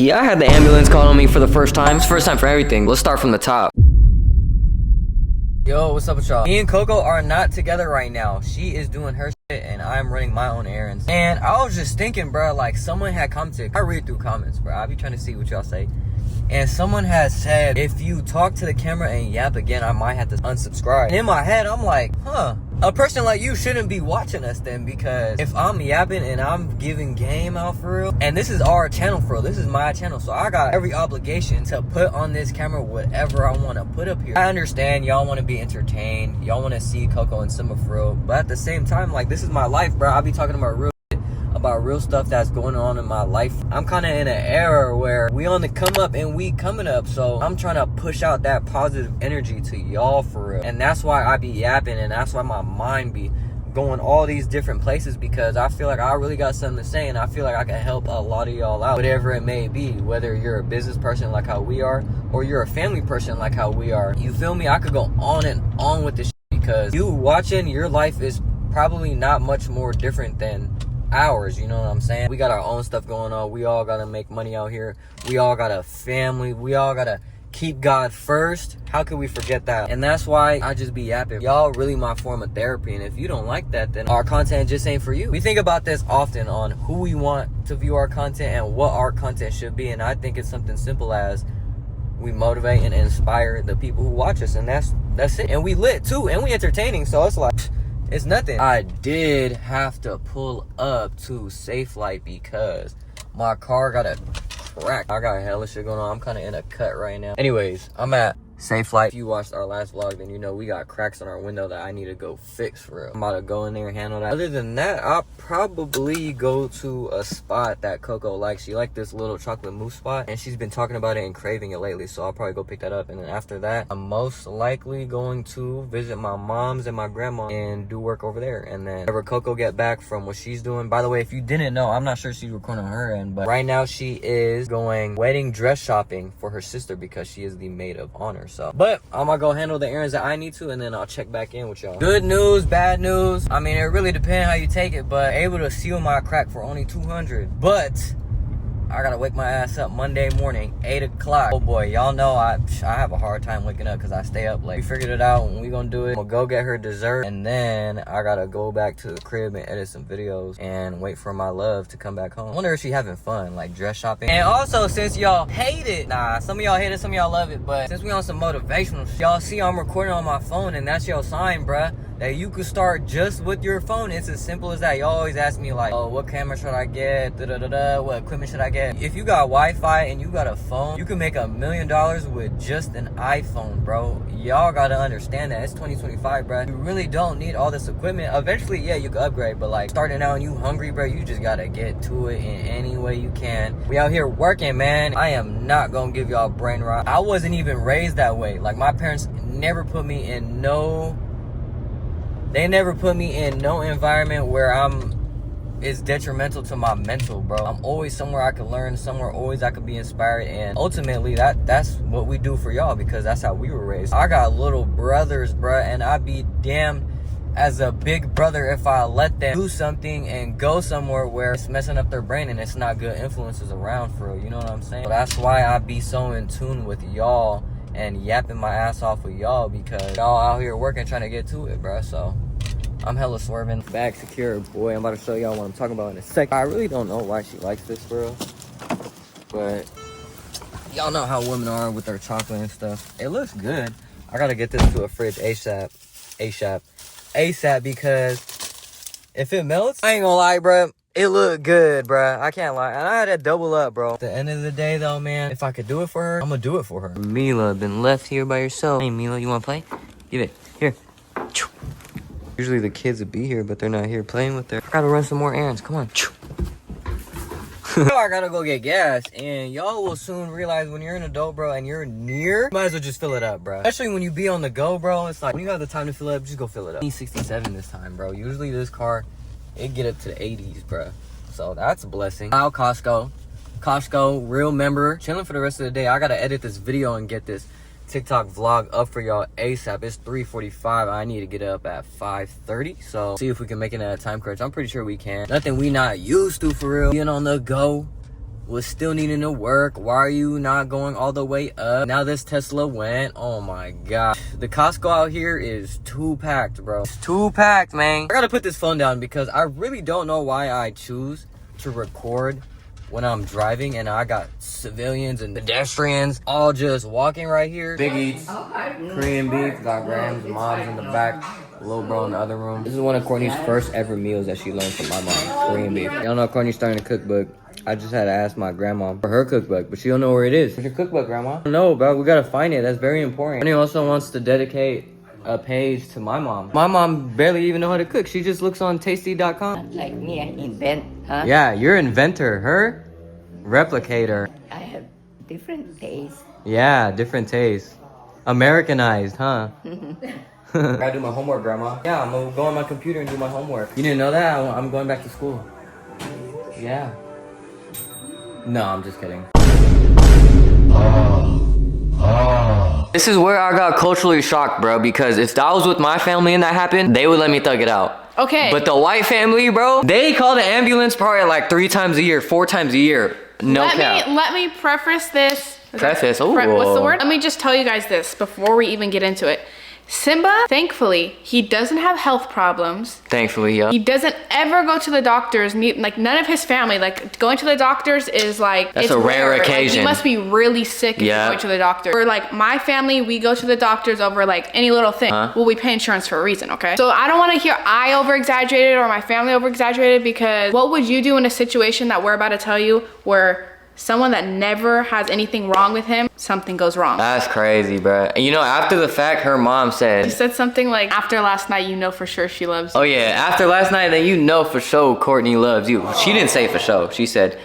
Yeah, I had the ambulance called on me for the first time. It's first time for everything. Let's start from the top. Yo, what's up with y'all? Me and Coco are not together right now. She is doing her shit and I'm running my own errands. And I was just thinking, bro, like someone had commented. I read through comments, bro. I be trying to see what y'all say. And someone has said, if you talk to the camera and yap again, I might have to unsubscribe. And in my head, I'm like, huh. A person like you shouldn't be watching us then, because if I'm yapping and I'm giving game out for real, and this is our channel for real, this is my channel, so I got every obligation to put on this camera whatever I want to put up here. I understand y'all want to be entertained, y'all want to see Coco and Simba for real, but at the same time, like, this is my life, bro. I be talking about real stuff that's going on in my life. I'm kind of in an era where we on the come up and we coming up, so I'm trying to push out that positive energy to y'all for real. And that's why I be yapping, and that's why my mind be going all these different places, because I feel like I really got something to say, and I feel like I can help a lot of y'all out, whatever it may be, whether you're a business person like how we are, or you're a family person like how we are. You feel me? I could go on and on with this shit, because you watching, your life is probably not much more different than ours, you know what I'm saying? We got our own stuff going on. We all gotta make money out here. We all got a family. We all gotta keep God first. How could we forget that? And that's why I just be yapping. Y'all really my form of therapy, and if you don't like that, then our content just ain't for you. We think about this often on who we want to view our content and what our content should be, and I think it's something simple as we motivate and inspire the people who watch us, and that's it. And we lit too, and we entertaining, so it's like, it's nothing. I did have to pull up to Safe Light because my car got a crack. I got hella shit going on. I'm kind of in a cut right now. Anyways, I'm at Safe Light. If you watched our last vlog, then you know we got cracks on our window that I need to go fix for real. I'm about to go in there and handle that. Other than that, I'll probably go to a spot that Coco likes. She liked this little chocolate mousse spot, and she's been talking about it and craving it lately, so I'll probably go pick that up. And then after that, I'm most likely going to visit my mom's and my grandma and do work over there. And then whenever Coco get back from what she's doing, by the way, if you didn't know, I'm not sure she's recording on her end, but right now she is going wedding dress shopping for her sister because she is the maid of honor. So, but I'm gonna go handle the errands that I need to, and then I'll check back in with y'all. Good news, bad news. I mean, it really depends how you take it, but able to seal my crack for only 200. But I gotta wake my ass up Monday morning, 8 o'clock. Oh boy, y'all know I have a hard time waking up because I stay up late. We figured it out, and we gonna do it. We'll go get her dessert, and then I gotta go back to the crib and edit some videos and wait for my love to come back home. I wonder if she having fun, like dress shopping. And also, since y'all hate it, nah, some of y'all hate it, some of y'all love it, but since we on some motivational shit, y'all see I'm recording on my phone, and that's your sign, bruh, that you could start just with your phone. It's as simple as that. Y'all always ask me like, oh, what camera should I get? What equipment should I get? If you got Wi-Fi and you got a phone, you can make $1 million with just an iPhone, bro. Y'all gotta understand that. It's 2025, bro. You really don't need all this equipment. Eventually, yeah, you can upgrade, but like starting out and you hungry, bro, you just gotta get to it in any way you can. We out here working, man. I am not gonna give y'all brain rot. I wasn't even raised that way. Like, my parents never put me in no environment where it's detrimental to my mental, bro. I'm always somewhere I can learn, somewhere always I can be inspired, and ultimately that's what we do for y'all, because that's how we were raised. I got little brothers, bro, and I'd be damned as a big brother if I let them do something and go somewhere where it's messing up their brain and it's not good influences around for real, you know what I'm saying? So that's why I be so in tune with y'all and yapping my ass off with y'all, because y'all out here working trying to get to it, bro. So I'm hella swerving. Bag secure, boy. I'm about to show y'all what I'm talking about in a second. I really don't know why she likes this, bro, but y'all know how women are with their chocolate and stuff. It looks good. I gotta get this to a fridge ASAP, because if it melts, I ain't gonna lie, bro, it look good, bro. I can't lie. And I had to double up, bro. At the end of the day, though, man, if I could do it for her, I'm gonna do it for her. Mila, been left here by yourself. Hey, Mila, you wanna play? Give it. Here. Usually the kids would be here, but they're not here playing with her. I gotta run some more errands. Come on. I gotta go get gas, and y'all will soon realize when you're an adult, bro, and you're near, might as well just fill it up, bro. Especially when you be on the go, bro. It's like, when you have the time to fill it up, just go fill it up. E67 this time, bro. Usually this car, it get up to the 80s, bro. So that's a blessing. Now Costco, real member, chilling for the rest of the day. I gotta edit this video and get this TikTok vlog up for y'all ASAP. It's 3:45. I need to get up at 5:30. So see if we can make it at a time crunch. I'm pretty sure we can. Nothing we not used to for real. Being on the go was still needing to work. Why are you not going all the way up? Now this Tesla went. Oh my god. The Costco out here is too packed, bro. It's too packed, man. I gotta put this phone down because I really don't know why I choose to record when I'm driving and I got civilians and pedestrians all just walking right here. Big Eats, Korean beef, got Grams, mom's in the back, little bro in the other room. This is one of Courtney's first ever meals that she learned from my mom, Korean beef. Y'all know Courtney's starting a cookbook. I just had to ask my grandma for her cookbook, but she don't know where it is. Where's your cookbook, grandma? No, bro, we gotta find it. That's very important. Courtney also wants to dedicate a page to my mom. My mom barely even know how to cook. She just looks on tasty.com. Like me, I invent, huh? Yeah, you're inventor. Her, replicator. I have different tastes. Yeah, different tastes. Americanized, huh? Gotta do my homework, grandma. Yeah, I'm gonna go on my computer and do my homework. You didn't know that? I'm going back to school. Yeah. No, I'm just kidding. This is where I got culturally shocked, bro, because if that was with my family and that happened, they would let me thug it out. Okay. But the white family, bro, they call the ambulance probably like 3 times a year, 4 times a year. No cap. Let me preface this. Preface? Oh. What's the word? Let me just tell you guys this before we even get into it. Simba, thankfully, he doesn't have health problems. Thankfully, yeah. He doesn't ever go to the doctors. Like, none of his family, like, going to the doctors is like, that's a rare occasion. Like, you must be really sick if you're going to the doctor. Or like, my family, we go to the doctors over like any little thing. Well, we pay insurance for a reason, okay? So I don't want to hear I over-exaggerated or my family over-exaggerated, because what would you do in a situation that we're about to tell you where someone that never has anything wrong with him, something goes wrong? That's crazy, bro. You know, after the fact, her mom said... She said something like, after last night, you know for sure she loves you. Oh yeah, after last night, then you know for sure Courtney loves you. She didn't say for sure. She said,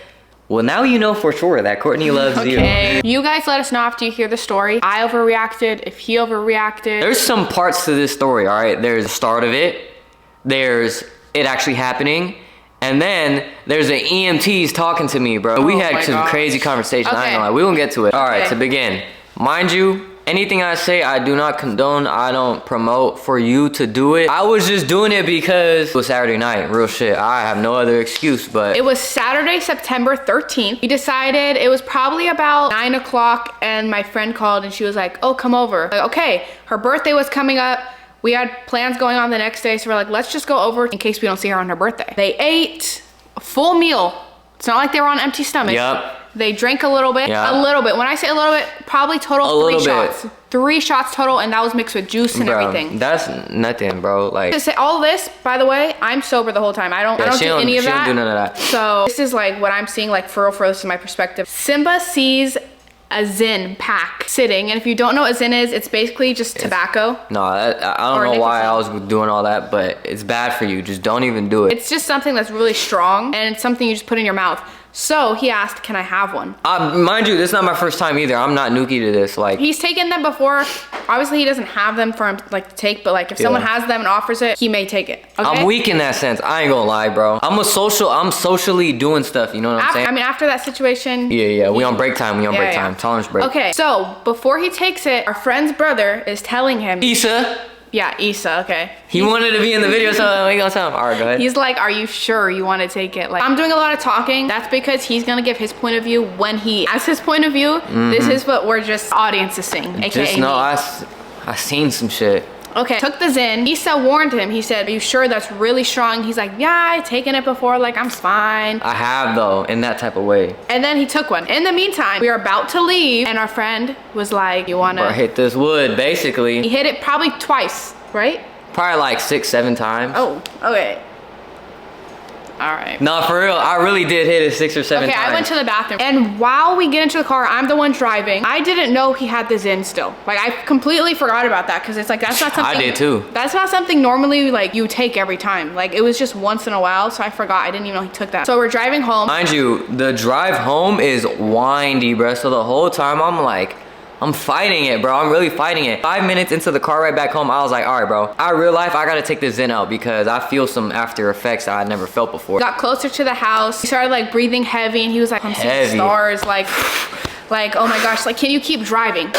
well, now you know for sure that Courtney loves you. Okay. You guys let us know after you hear the story. I overreacted, if he overreacted. There's some parts to this story, all right? There's the start of it. There's it actually happening. And then there's the EMTs talking to me, bro. We had some crazy conversations. I ain't gonna lie. We won't get to it. All right, to begin. Mind you, anything I say, I do not condone. I don't promote for you to do it. I was just doing it because it was Saturday night. Real shit. I have no other excuse, but... It was Saturday, September 13th. We decided it was probably about 9 o'clock and my friend called and she was like, oh, come over. Like, okay, her birthday was coming up. We had plans going on the next day, so we're like, let's just go over in case we don't see her on her birthday. They ate a full meal. It's not like they were on empty stomachs. Yep. They drank a little bit. Yep. A little bit. When I say a little bit, probably total 3 shots. 3 shots total, and that was mixed with juice and everything. That's nothing, bro. Like, to say all this, by the way, I'm sober the whole time. I don't do any of that. She don't do none of that. So this is like what I'm seeing, like for real, this is my perspective. Simba sees a Zyn pack sitting, and if you don't know what Zyn is, it's basically just tobacco. No, I don't know why I was doing all that, but it's bad for you. Just don't even do it. It's just something that's really strong, and it's something you just put in your mouth. So he asked, can I have one? Mind you, this is not my first time either. I'm not nookie to this. Like, he's taken them before. Obviously, he doesn't have them for him like to take, but like if someone has them and offers it, he may take it. Okay? I'm weak in that sense. I ain't gonna lie, bro. I'm socially doing stuff. You know what I'm saying? I mean, after that situation. Yeah. We on break time. Break time. Tolerance break. Okay, so before he takes it, our friend's brother is telling him. Issa. Yeah, Issa, okay. He wanted to be in the video, so we gonna tell him. All right, go ahead. He's like, are you sure you want to take it? Like, I'm doing a lot of talking. That's because he's gonna give his point of view when he has his point of view. This is what we're just audience is seeing, aka just know I seen some shit. Okay, took the Zyn. Issa warned him. He said, are you sure that's really strong? He's like, yeah, I've taken it before. Like, I'm fine. I have, though, in that type of way. And then he took one. In the meantime, we were about to leave, and our friend was like, you wanna... Or hit this wood, basically. He hit it probably twice, right? Probably like 6, 7 times. Oh, okay. All right. No, for real, I really did hit it 6 or 7 times. Okay, I went to the bathroom. And while we get into the car, I'm the one driving. I didn't know he had this in still. Like, I completely forgot about that because it's like, that's not something. I did too. That's not something normally like you take every time. Like, it was just once in a while, so I forgot. I didn't even know he took that. So we're driving home. Mind you, the drive home is windy, bro. So the whole time I'm like, I'm fighting it, bro. I'm really fighting it. 5 minutes into the car ride back home, I was like, all right, bro. Real life, I gotta take this Zyn out because I feel some after effects that I never felt before. Got closer to the house. He started like breathing heavy and he was like, I'm seeing stars. Like, oh my gosh, like, can you keep driving?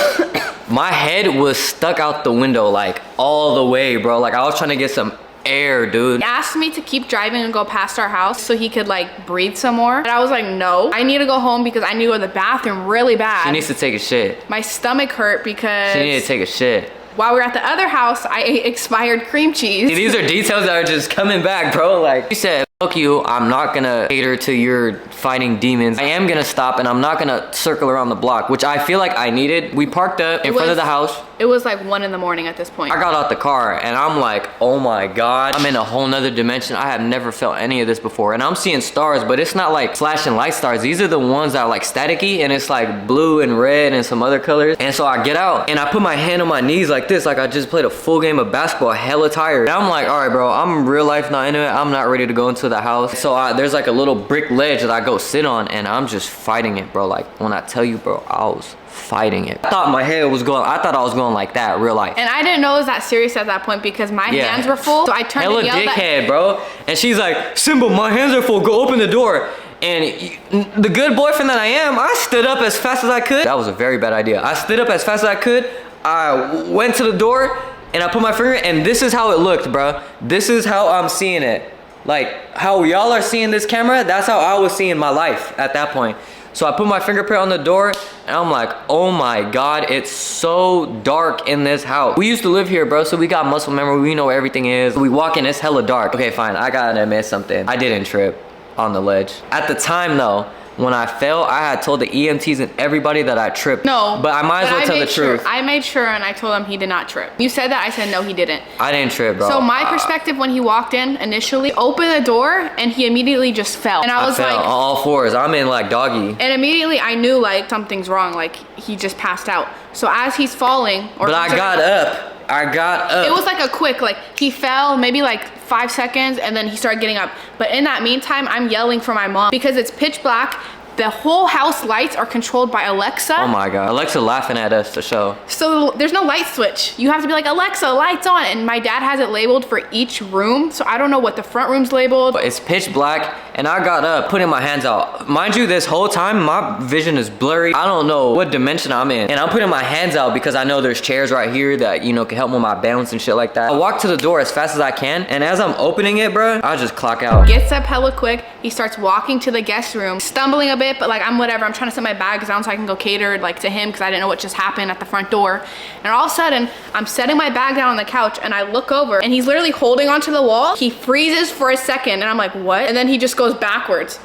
My head was stuck out the window like all the way, bro. Like I was trying to get some air, dude. He asked me to keep driving and go past our house so he could like breathe some more. And I was like, no, I need to go home because I need to go to the bathroom really bad. She needs to take a shit. My stomach hurt because she needed to take a shit. While we were at the other house, I ate expired cream cheese. These are details that are just coming back, bro. Like, you said, fuck you, I'm not gonna cater to your fighting demons. I am gonna stop and I'm not gonna circle around the block, which I feel like I needed. We parked up in front of the house. It was like 1 in the morning at this point. I got out the car and I'm like, oh my God, I'm in a whole nother dimension. I have never felt any of this before. And I'm seeing stars, but it's not like flashing light stars. These are the ones that are like staticky and it's like blue and red and some other colors. And so I get out and I put my hand on my knees like this, like I just played a full game of basketball, hella tired. And I'm like, all right, bro, I'm real life not into it. I'm not ready to go into the house. So there's like a little brick ledge that I go sit on and I'm just fighting it, bro. Like when I tell you, bro, I was fighting it. I thought my head was going, I thought I was going like that, real life. And I didn't know it was that serious at that point because my hands were full. So I turned hella and yelled dickhead, bro. And she's like, Simba, my hands are full, go open the door. And the good boyfriend that I am, I stood up as fast as I could. That was a very bad idea. I stood up as fast as I could. I went to the door and I put my finger, and this is how it looked, bro. This is how I'm seeing it. Like how y'all are seeing this camera, that's how I was seeing my life at that point. So I put my fingerprint on the door and I'm like, oh my God, it's so dark in this house. We used to live here, bro, so we got muscle memory. We know where everything is. We walk in, it's hella dark. Okay, fine, I gotta admit something. I didn't trip on the ledge. At the time though, when I fell, I had told the EMTs and everybody that I tripped. No. But I might as well tell the truth. I made sure and I told him he did not trip. You said that, I said no, he didn't. I didn't trip, bro. So my perspective when he walked in initially, opened the door and he immediately just fell. And I was fell like, on all fours. I'm in like doggy. and immediately I knew like something's wrong, like he just passed out. So as he's falling, But I got up. I got up. It was like a quick, like he fell maybe like 5 seconds and then he started getting up. But in that meantime, I'm yelling for my mom because it's pitch black. The whole house lights are controlled by Alexa. Oh my God, Alexa laughing at us to show. So there's no light switch. You have to be like, Alexa, lights on. And my dad has it labeled for each room. So I don't know what the front room's labeled. But it's pitch black and I got up, putting my hands out. Mind you, this whole time, my vision is blurry. I don't know what dimension I'm in. And I'm putting my hands out because I know there's chairs right here that, you know, can help with my balance and shit like that. I walk to the door as fast as I can. And as I'm opening it, bro, I just clock out. Gets up hella quick. He starts walking to the guest room, stumbling a bit, but like I'm whatever. I'm trying to set my bags down so I can go cater like to him because I didn't know what just happened at the front door. And all of a sudden, I'm setting my bag down on the couch and I look over and he's literally holding onto the wall. He freezes for a second and I'm like, what? And then he just goes backwards.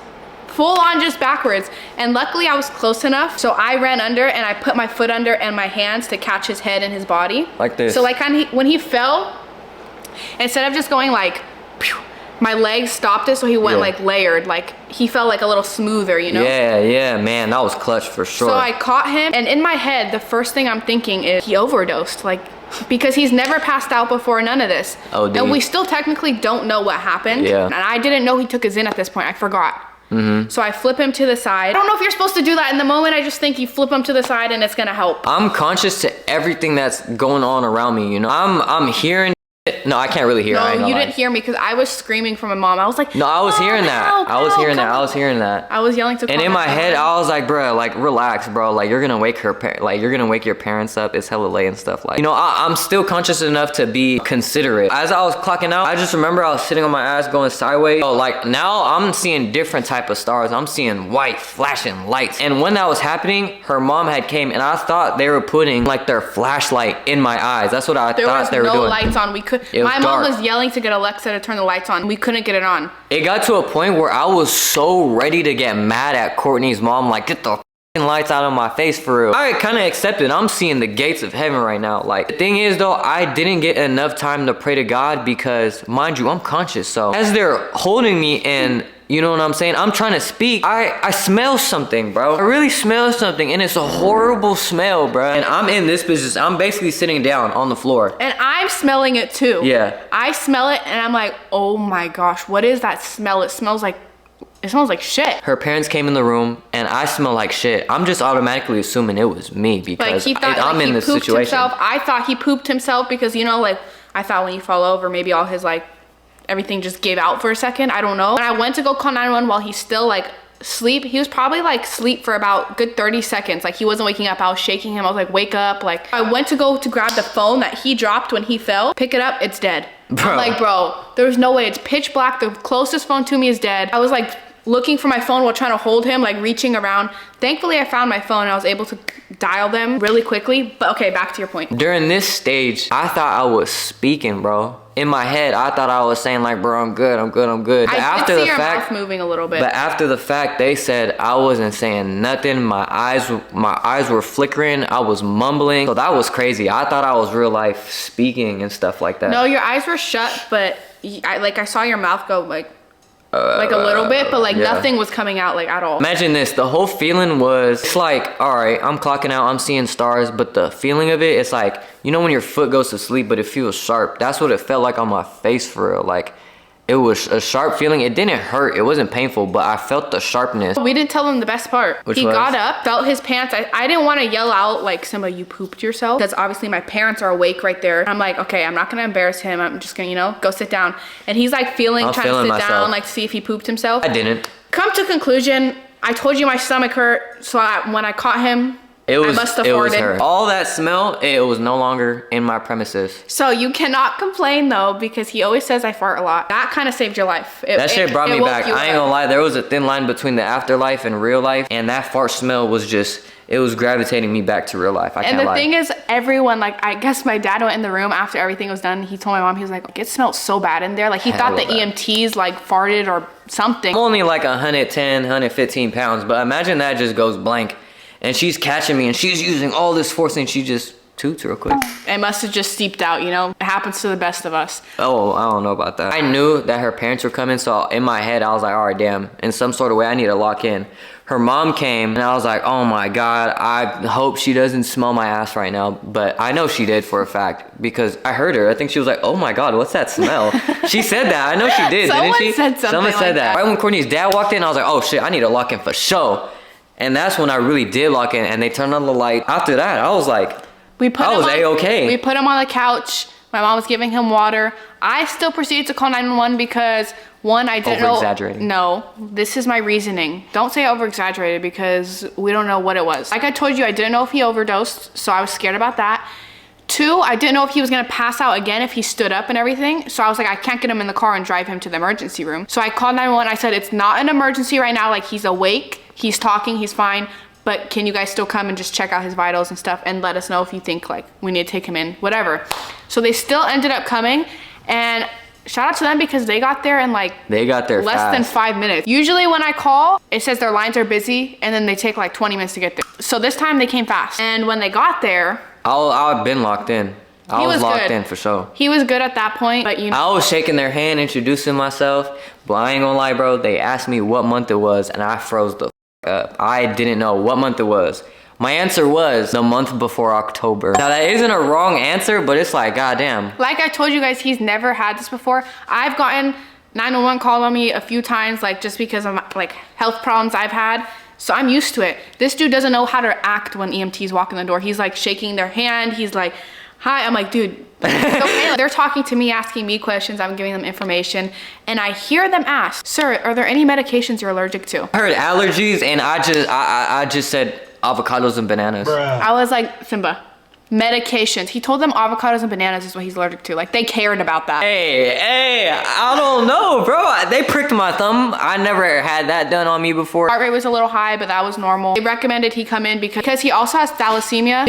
Full on just backwards. And luckily I was close enough. So I ran under and I put my foot under and my hands to catch his head and his body. Like this. So like when he fell, instead of just going like, pew, my legs stopped it, so he went like layered, like he felt like a little smoother, you know? Yeah, man, that was clutch for sure. So I caught him, and in my head, the first thing I'm thinking is he overdosed, like, because he's never passed out before, none of this. Oh, dude. And we still technically don't know what happened. Yeah. And I didn't know he took a Zyn at this point, I forgot. So I flip him to the side. I don't know if you're supposed to do that in the moment. I just think you flip him to the side and it's gonna help. I'm conscious to everything that's going on around me, you know? I'm hearing. No, I can't really hear. No, you didn't hear me because I was screaming for my mom. I was like, no, I was hearing that. I was hearing that. I was yelling to. And in my head, I was like, bro, like relax, bro. Like you're gonna wake you're gonna wake your parents up. It's hella late and stuff. Like, you know, I'm still conscious enough to be considerate. As I was clocking out, I just remember I was sitting on my ass going sideways. So like now I'm seeing different type of stars. I'm seeing white flashing lights. And when that was happening, her mom had came and I thought they were putting like their flashlight in my eyes. That's what I thought they were doing. There was no lights on. We could. My mom was yelling to get Alexa to turn the lights on. We couldn't get it on. It got to a point where I was so ready to get mad at Courtney's mom, like get the lights out of my face for real. I kind of accepted. I'm seeing the gates of heaven right now. Like the thing is though, I didn't get enough time to pray to God because mind you, I'm conscious. So as they're holding me and you know what I'm saying? I'm trying to speak. I smell something, bro. I really smell something and it's a horrible smell, bro. And I'm in this position. I'm basically sitting down on the floor. And I'm smelling it too. Yeah. I smell it and I'm like, oh my gosh, what is that smell? It smells like shit. Her parents came in the room and I smell like shit. I'm just automatically assuming it was me because like he thought, I'm in this situation. Himself. I thought he pooped himself because, you know, like I thought when you fall over, maybe all his like everything just gave out for a second. I don't know. And I went to go call 911 while he's still like sleep. He was probably like sleep for about good 30 seconds. Like he wasn't waking up. I was shaking him. I was like, wake up. Like I went to go to grab the phone that he dropped when he fell. Pick it up, it's dead. Bro. I'm like, bro, there's no way. It's pitch black. The closest phone to me is dead. I was like looking for my phone while trying to hold him, like reaching around. Thankfully, I found my phone and I was able to dial them really quickly. But okay, back to your point. During this stage, I thought I was speaking, bro. In my head, I thought I was saying like, bro, I'm good. But I did see your mouth moving a little bit. But after the fact, they said I wasn't saying nothing. My eyes were flickering. I was mumbling. So that was crazy. I thought I was real life speaking and stuff like that. No, your eyes were shut, but I saw your mouth go like a little bit, but like nothing was coming out like at all. Imagine this, the whole feeling was, it's like, all right, I'm clocking out, I'm seeing stars, but the feeling of it, it's like, you know when your foot goes to sleep, but it feels sharp. That's what it felt like on my face for real. Like, it was a sharp feeling. It didn't hurt, it wasn't painful, but I felt the sharpness. We didn't tell him the best part. He got up, felt his pants. I didn't want to yell out like, Simba, you pooped yourself, because obviously my parents are awake right there. I'm like, okay, I'm not gonna embarrass him. I'm just gonna, you know, go sit down. And he's like trying to sit down, like to see if he pooped himself. I didn't. Come to conclusion, I told you my stomach hurt, so when I caught him, I must have farted. All that smell, it was no longer in my premises. So you cannot complain though, because he always says I fart a lot. That kind of saved your life. That shit brought me back. I ain't gonna lie, there was a thin line between the afterlife and real life, and that fart smell was just, it was gravitating me back to real life. I can't lie. And the thing is, everyone, like, I guess my dad went in the room after everything was done. He told my mom, he was like, it smelled so bad in there. Like, he thought the EMTs like farted or something. I'm only like 110, 115 pounds, but imagine that just goes blank. And she's catching me and she's using all this force and she just toots real quick. It must have just seeped out, you know? It happens to the best of us. Oh, I don't know about that. I knew that her parents were coming, so in my head, I was like, all right, damn. In some sort of way, I need to lock in. Her mom came and I was like, oh my God, I hope she doesn't smell my ass right now. But I know she did for a fact because I heard her. I think she was like, oh my God, what's that smell? She said that. I know she did, didn't she? Someone said that. Right when Courtney's dad walked in, I was like, oh shit, I need to lock in for sure. And that's when I really did lock in and they turned on the light. After that, I was like, I was A-okay. We put him on the couch. My mom was giving him water. I still proceeded to call 911 because one, I didn't know. Over-exaggerating. No, this is my reasoning. Don't say over-exaggerated because we don't know what it was. Like I told you, I didn't know if he overdosed, so I was scared about that. Two, I didn't know if he was gonna pass out again if he stood up and everything. So I was like, I can't get him in the car and drive him to the emergency room. So I called 911. I said, it's not an emergency right now. Like he's awake, he's talking, he's fine. But can you guys still come and just check out his vitals and stuff and let us know if you think like we need to take him in, whatever. So they still ended up coming, and shout out to them because they got there in like less than 5 minutes. Usually when I call, it says their lines are busy and then they take like 20 minutes to get there. So this time they came fast. And when they got there, I've been locked in. I was locked in for sure. He was good at that point, but you know. I was shaking their hand, introducing myself, but I ain't gonna lie, bro. They asked me what month it was and I froze the up. I didn't know what month it was. My answer was the month before October. Now that isn't a wrong answer, but it's like, goddamn. Like I told you guys, he's never had this before. I've gotten 911 called on me a few times, like just because of like health problems I've had. So I'm used to it. This dude doesn't know how to act when EMTs walk in the door. He's like shaking their hand. He's like, hi. I'm like, dude, it's okay. They're talking to me, asking me questions. I'm giving them information. And I hear them ask, sir, are there any medications you're allergic to? I heard allergies and I just said avocados and bananas. Bruh. I was like, Simba, medications. He told them avocados and bananas is what he's allergic to. Like they cared about that. Hey, I don't know, bro. They pricked my thumb. I never had that done on me before. Heart rate was a little high, but that was normal. They recommended he come in because he also has thalassemia. I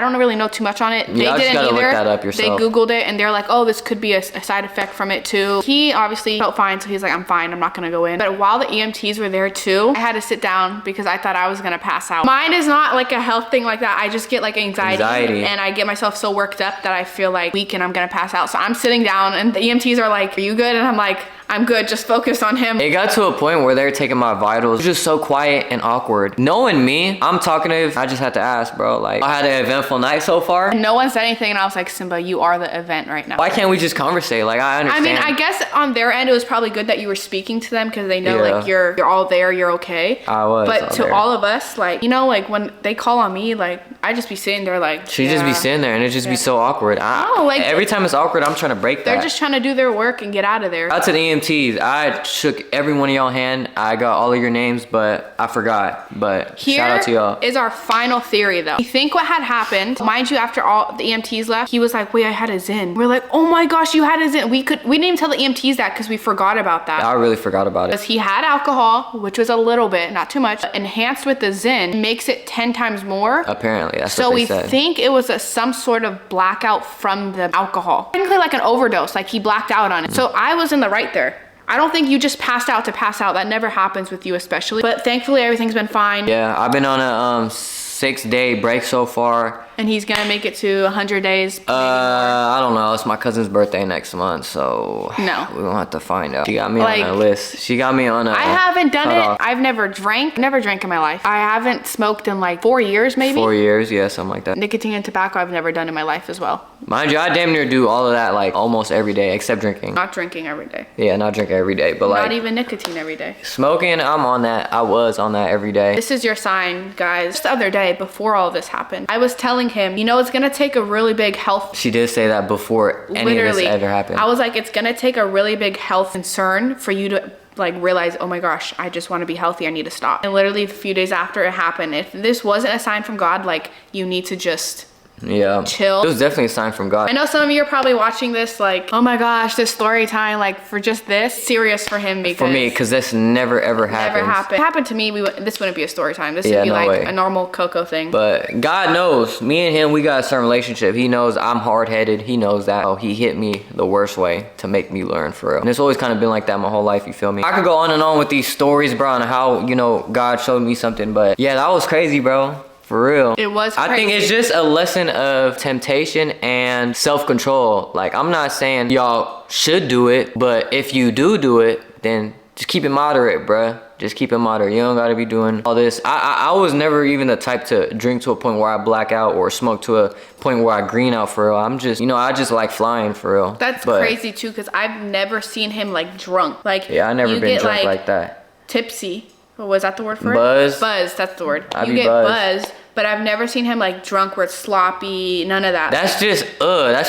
don't really know too much on it. They didn't either. Look that up yourself. They Googled it and they're like, oh, this could be a side effect from it too. He obviously felt fine, so he's like, I'm fine. I'm not gonna go in. But while the EMTs were there too, I had to sit down because I thought I was gonna pass out. Mine is not like a health thing like that. I just get like anxiety. And I get myself so worked up that I feel like weak and I'm gonna pass out. So I'm sitting down and the EMTs are like, are you good? And I'm like, I'm good, just focus on him. It got to a point where they're taking my vitals. It was just so quiet and awkward. Knowing me, I'm talkative. I just had to ask, bro. Like, I had an eventful night so far. And no one said anything and I was like, Simba, you are the event right now. Why can't we just conversate? Like, I understand. I mean, I guess on their end, it was probably good that you were speaking to them because they know like you're all there, you're okay. I was. But to all of us, like, you know, like when they call on me, like, I just be sitting there like, she You just be sitting there and it just be so awkward. Every time it's awkward, I'm trying to break that. They're just trying to do their work and get out of there. Out to the EMTs, I shook every one of y'all hand. I got all of your names, but I forgot. But shout out to y'all. Here is our final theory though. We think what had happened, mind you, after all the EMTs left, he was like, wait, I had a Zin. We're like, oh my gosh, you had a Zin. We didn't even tell the EMTs that because we forgot about that. I really forgot about it. Because he had alcohol, which was a little bit, not too much, enhanced with the Zin, makes it 10 times more. Apparently, that's what they said. So we think it was some sort of blackout from the alcohol. Technically like an overdose, like he blacked out on it. So I was in the right there. I don't think you just passed out to pass out. That never happens with you especially. But thankfully everything's been fine. Yeah, I've been on a 6-day break so far. And he's gonna make it to 100 days. I don't know. It's my cousin's birthday next month, so no, we gonna have to find out. She got me on a list. She got me on a. I haven't done it. I've never drank in my life. I haven't smoked in like 4 years, maybe. 4 years, yeah, something like that. Nicotine and tobacco, I've never done in my life as well. Mind you, I damn near do all of that like almost every day, except drinking. Not drinking every day. Yeah, not drinking every day, but like. Not even nicotine every day. Smoking, I'm on that. I was on that every day. This is your sign, guys. Just the other day, before all this happened, I was telling him, you know, it's gonna take a really big health. She did say that before any of this ever happened. I was like, it's gonna take a really big health concern for you to like realize, oh my gosh, I just want to be healthy. I need to stop. And literally a few days after it happened, if this wasn't a sign from God, like you need to just chill. It was definitely a sign from God. I know some of you are probably watching this like, oh my gosh, this story time, like for just this. Serious for him because. For me, because this never ever happened. Never happened. If it happened to me, this wouldn't be a story time. This would be like a normal Coco thing. But God knows, me and him, we got a certain relationship. He knows I'm hard-headed. He knows that. Oh, he hit me the worst way to make me learn for real. And it's always kind of been like that my whole life, you feel me? I could go on and on with these stories, bro, on how, you know, God showed me something. But yeah, that was crazy, bro. For real. It was crazy. I think it's just a lesson of temptation and self-control. Like, I'm not saying y'all should do it, but if you do it, then just keep it moderate, bruh. Just keep it moderate. You don't gotta be doing all this. I was never even the type to drink to a point where I black out or smoke to a point where I green out for real. I'm just, you know, I just like flying for real. That's crazy too, because I've never seen him like drunk. Like, yeah, I never been drunk like that. Tipsy. What was that the word for Buzz. it? Buzz, that's the word. You get buzzed. But I've never seen him like drunk where it's sloppy, none of that. That's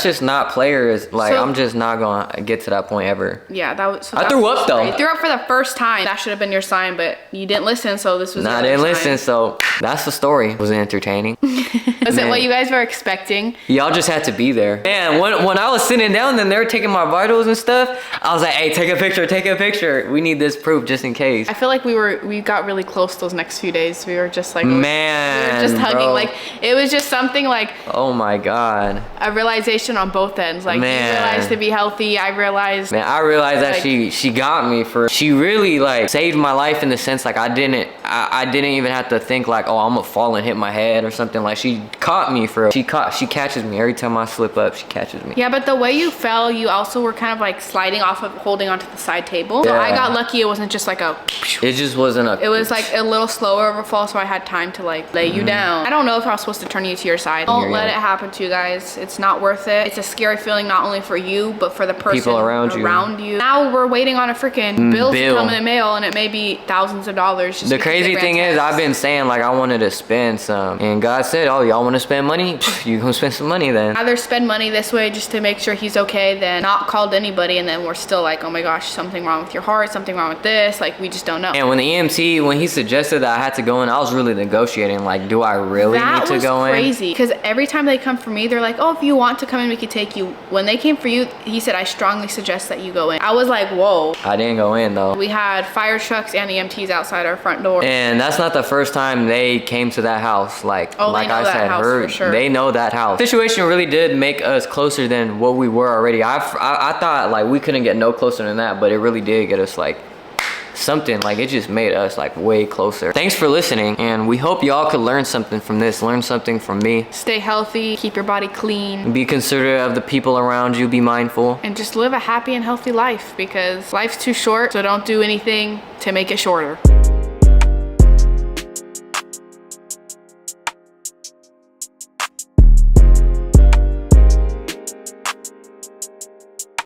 just not players. Like, I'm just not gonna get to that point ever. Yeah, that was. I threw up though. You threw up for the first time. That should have been your sign, but you didn't listen, so this was. I didn't listen, so that's the story. Was it entertaining? Was it what you guys were expecting? Y'all just had to be there. And when I was sitting down, then they were taking my vitals and stuff. I was like, hey, take a picture, take a picture. We need this proof just in case. I feel like we got really close those next few days. We were just like, man, we were just hugging. Bro. Like, it was just something like, oh my God, a realization on both ends. Like, man. You realized to be healthy. I realized. Man, I realized that she got me she really like saved my life in the sense like I didn't even have to think like, oh, I'm gonna fall and hit my head or something. Like, she caught me for real. She catches me every time I slip up. She catches me. Yeah, but the way you fell, you also were kind of like sliding off of holding onto the side table. So I got lucky. It wasn't just like a. It just wasn't a. It was like a little slower overfall, so I had time to like lay you down. I don't know if I was supposed to turn you to your side. Don't let it happen to you guys. It's not worth it. It's a scary feeling not only for you, but for the person people around you. Now we're waiting on a freaking bill to come in the mail, and it may be thousands of dollars. The crazy thing is, I've been saying like I wanted to spend some, and God said, oh, y'all want to spend money? You gonna spend some money then. Rather spend money this way just to make sure he's okay than not called anybody, and then we're still like, oh my gosh, something wrong with your heart, something wrong with this. Like, we just don't know. And when the EMT, when he suggested that I had to go in, I was really negotiating. Like, do I really need to go in? That was crazy, because every time they come for me, they're like, oh, if you want to come in, we could take you. When they came for you, he said, I strongly suggest that you go in. I was like, whoa. I didn't go in though. We had fire trucks and EMTs outside our front door. And that's not the first time they came to that house. Like, like I said, they know that house. The situation really did make us closer than what we were already. I thought like we couldn't get no closer than that, but it really did get us like something. Like, it just made us like way closer. Thanks for listening, and we hope y'all could learn something from this, learn something from me. Stay healthy, keep your body clean, be considerate of the people around you, be mindful, and just live a happy and healthy life, because life's too short, so don't do anything to make it shorter.